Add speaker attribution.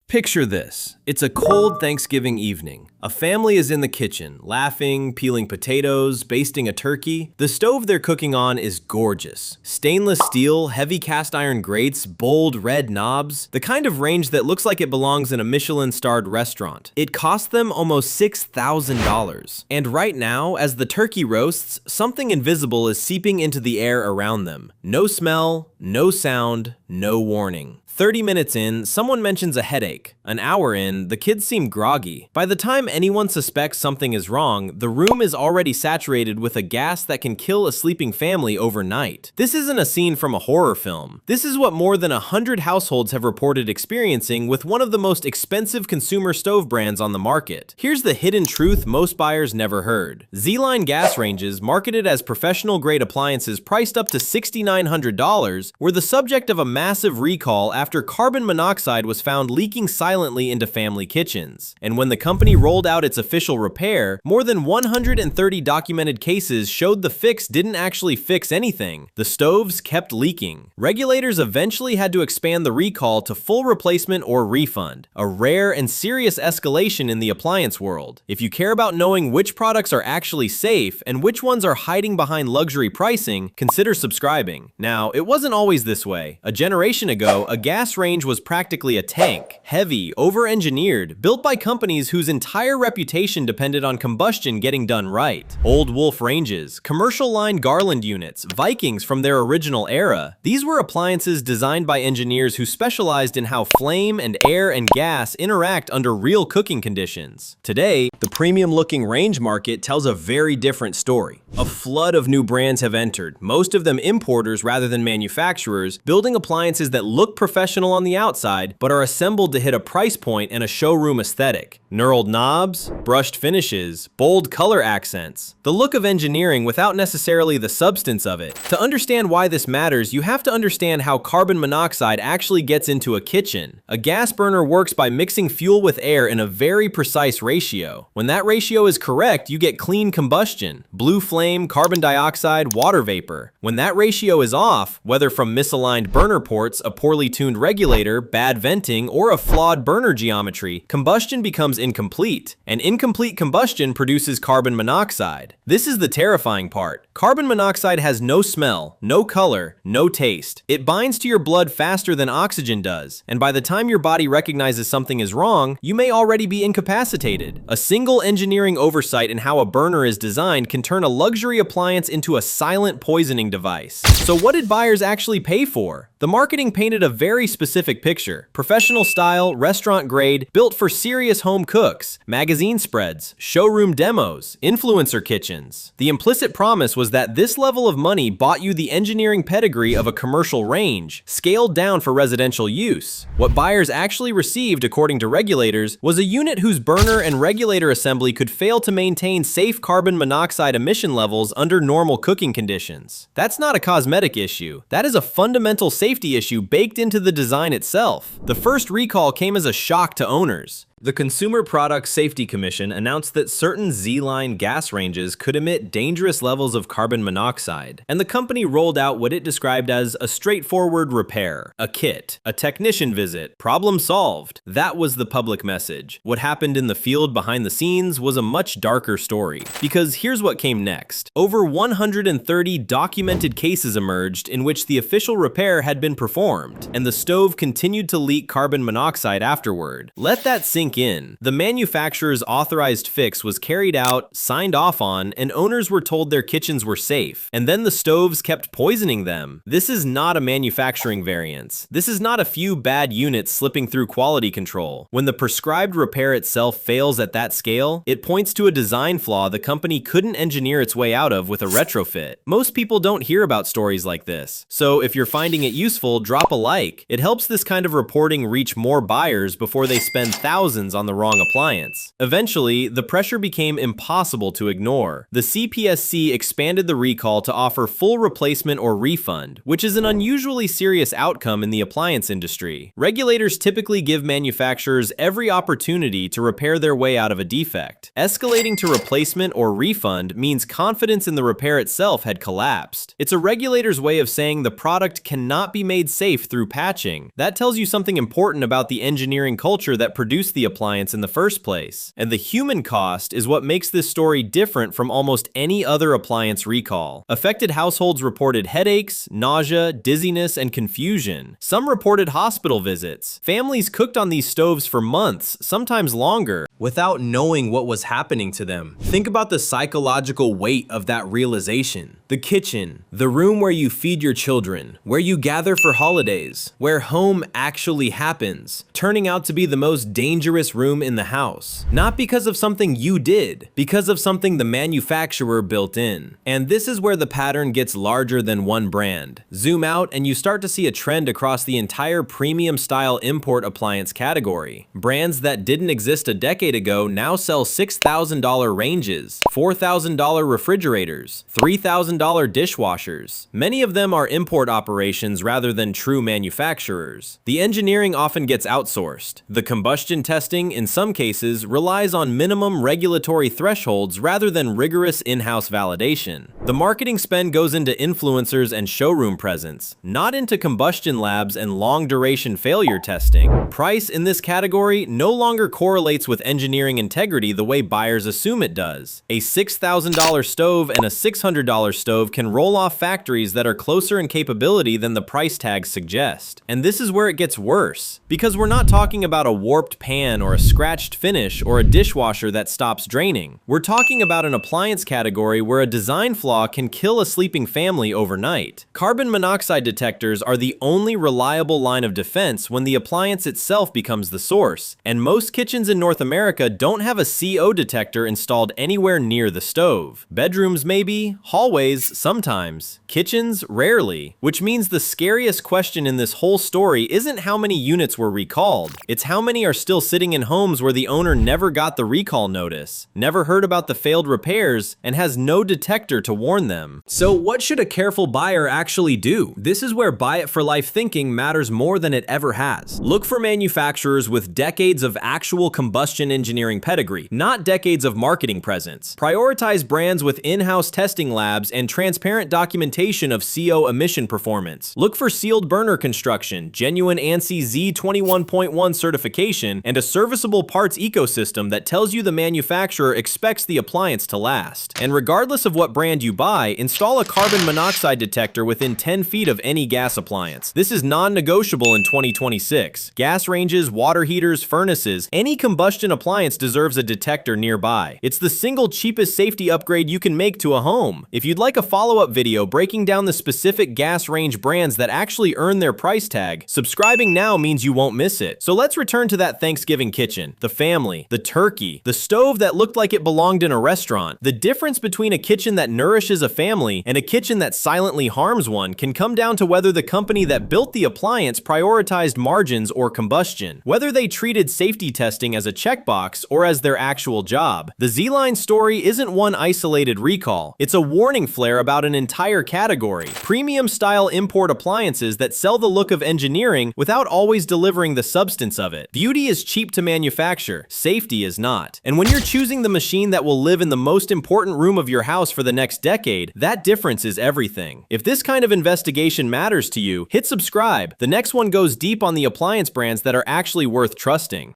Speaker 1: Picture this. It's a cold Thanksgiving evening. A family is in the kitchen, laughing, peeling potatoes, basting a turkey. The stove they're cooking on is gorgeous. Stainless steel, heavy cast iron grates, bold red knobs, the kind of range that looks like it belongs in a Michelin-starred restaurant. It cost them almost $6,000. And right now, as the turkey roasts, something invisible is seeping into the air around them. No smell, no sound, no warning. 30 minutes in, someone mentions a headache. An hour in, the kids seem groggy. By the time anyone suspects something is wrong, the room is already saturated with a gas that can kill a sleeping family overnight. This isn't a scene from a horror film. This is what more than 100 households have reported experiencing with one of the most expensive consumer stove brands on the market. Here's the hidden truth most buyers never heard. Z-Line gas ranges, marketed as professional-grade appliances priced up to $6,900, were the subject of a massive recall after carbon monoxide was found leaking silently into family kitchens. And when the company rolled out its official repair, more than 130 documented cases showed the fix didn't actually fix anything. The stoves kept leaking. Regulators eventually had to expand the recall to full replacement or refund, a rare and serious escalation in the appliance world. If you care about knowing which products are actually safe and which ones are hiding behind luxury pricing, consider subscribing. Now, it wasn't always this way. A generation ago, a gas range was practically a tank, heavy, over-engineered, built by companies whose entire reputation depended on combustion getting done right. Old Wolf ranges, commercial-line Garland units, Vikings from their original era. These were appliances designed by engineers who specialized in how flame and air and gas interact under real cooking conditions. Today, the premium-looking range market tells a very different story. A flood of new brands have entered, most of them importers rather than manufacturers, building appliances that look professional on the outside, but are assembled to hit a price point and a showroom aesthetic. Knurled knobs, brushed finishes, bold color accents. The look of engineering without necessarily the substance of it. To understand why this matters, you have to understand how carbon monoxide actually gets into a kitchen. A gas burner works by mixing fuel with air in a very precise ratio. When that ratio is correct, you get clean combustion. Blue flame, carbon dioxide, water vapor. When that ratio is off, whether from misaligned burner ports, a poorly tuned regulator, bad venting, or a flawed burner geometry, combustion becomes incomplete. And incomplete combustion produces carbon monoxide. This is the terrifying part. Carbon monoxide has no smell, no color, no taste. It binds to your blood faster than oxygen does, and by the time your body recognizes something is wrong, you may already be incapacitated. A single engineering oversight in how a burner is designed can turn a luxury appliance into a silent poisoning device. So what did buyers actually pay for? The marketing painted a very specific picture. Professional style, restaurant grade, built for serious home cooks, magazine spreads, showroom demos, influencer kitchens. The implicit promise was that this level of money bought you the engineering pedigree of a commercial range, scaled down for residential use. What buyers actually received, according to regulators, was a unit whose burner and regulator assembly could fail to maintain safe carbon monoxide emission levels under normal cooking conditions. That's not a cosmetic issue. That is a fundamental safety issue baked into the design itself. The first recall came as a shock to owners. The Consumer Product Safety Commission announced that certain Z-Line gas ranges could emit dangerous levels of carbon monoxide, and the company rolled out what it described as a straightforward repair, a kit, a technician visit, problem solved. That was the public message. What happened in the field behind the scenes was a much darker story, because here's what came next. Over 130 documented cases emerged in which the official repair had been performed, and the stove continued to leak carbon monoxide afterward. Let that sink in. The manufacturer's authorized fix was carried out, signed off on, and owners were told their kitchens were safe. And then the stoves kept poisoning them. This is not a manufacturing variance. This is not a few bad units slipping through quality control. When the prescribed repair itself fails at that scale, it points to a design flaw the company couldn't engineer its way out of with a retrofit. Most people don't hear about stories like this. So if you're finding it useful, drop a like. It helps this kind of reporting reach more buyers before they spend thousands thousands on the wrong appliance. Eventually, the pressure became impossible to ignore. The CPSC expanded the recall to offer full replacement or refund, which is an unusually serious outcome in the appliance industry. Regulators typically give manufacturers every opportunity to repair their way out of a defect. Escalating to replacement or refund means confidence in the repair itself had collapsed. It's a regulator's way of saying the product cannot be made safe through patching. That tells you something important about the engineering culture that produced the appliance in the first place. And the human cost is what makes this story different from almost any other appliance recall. Affected households reported headaches, nausea, dizziness, and confusion. Some reported hospital visits. Families cooked on these stoves for months, sometimes longer, without knowing what was happening to them. Think about the psychological weight of that realization. The kitchen, the room where you feed your children, where you gather for holidays, where home actually happens, turning out to be the most dangerous room in the house. Not because of something you did, because of something the manufacturer built in. And this is where the pattern gets larger than one brand. Zoom out and you start to see a trend across the entire premium style import appliance category. Brands that didn't exist a decade ago now sell $6,000 ranges, $4,000 refrigerators, $3,000 dishwashers. Many of them are import operations rather than true manufacturers. The engineering often gets outsourced. The combustion testing, in some cases, relies on minimum regulatory thresholds rather than rigorous in-house validation. The marketing spend goes into influencers and showroom presence, not into combustion labs and long-duration failure testing. Price in this category no longer correlates with engineering integrity the way buyers assume it does. A $6,000 stove and a $600 stove can roll off factories that are closer in capability than the price tags suggest. And this is where it gets worse, because we're not talking about a warped pan or a scratched finish or a dishwasher that stops draining. We're talking about an appliance category where a design flaw can kill a sleeping family overnight. Carbon monoxide detectors are the only reliable line of defense when the appliance itself becomes the source, and most kitchens in North America don't have a CO detector installed anywhere near the stove. Bedrooms maybe, hallways sometimes, kitchens rarely, which means the scariest question in this whole story isn't how many units were recalled, it's how many are still sitting in homes where the owner never got the recall notice, never heard about the failed repairs, and has no detector to warn them. So what should a careful buyer actually do? This is where buy it for life thinking matters more than it ever has. Look for manufacturers with decades of actual combustion engineering pedigree, not decades of marketing presence. Prioritize brands with in-house testing labs and transparent documentation of CO emission performance. Look for sealed burner construction, genuine ANSI Z21.1 certification, and a serviceable parts ecosystem that tells you the manufacturer expects the appliance to last. And regardless of what brand you buy, install a carbon monoxide detector within 10 feet of any gas appliance. This is non-negotiable in 2026. Gas ranges, water heaters, furnaces, any combustion appliance deserves a detector nearby. It's the single cheapest safety upgrade you can make to a home. If you'd like a follow-up video breaking down the specific gas range brands that actually earn their price tag, subscribing now means you won't miss it. So let's return to that Thanksgiving kitchen, the family, the turkey, the stove that looked like it belonged in a restaurant. The difference between a kitchen that nourishes a family and a kitchen that silently harms one can come down to whether the company that built the appliance prioritized margins or combustion, whether they treated safety testing as a checkbox or as their actual job. The Z-Line story isn't one isolated recall. It's a warning flare about an entire category. Premium style import appliances that sell the look of engineering without always delivering the substance of it. Beauty is cheap to manufacture, safety is not. And when you're choosing the machine that will live in the most important room of your house for the next decade, that difference is everything. If this kind of investigation matters to you, hit subscribe. The next one goes deep on the appliance brands that are actually worth trusting.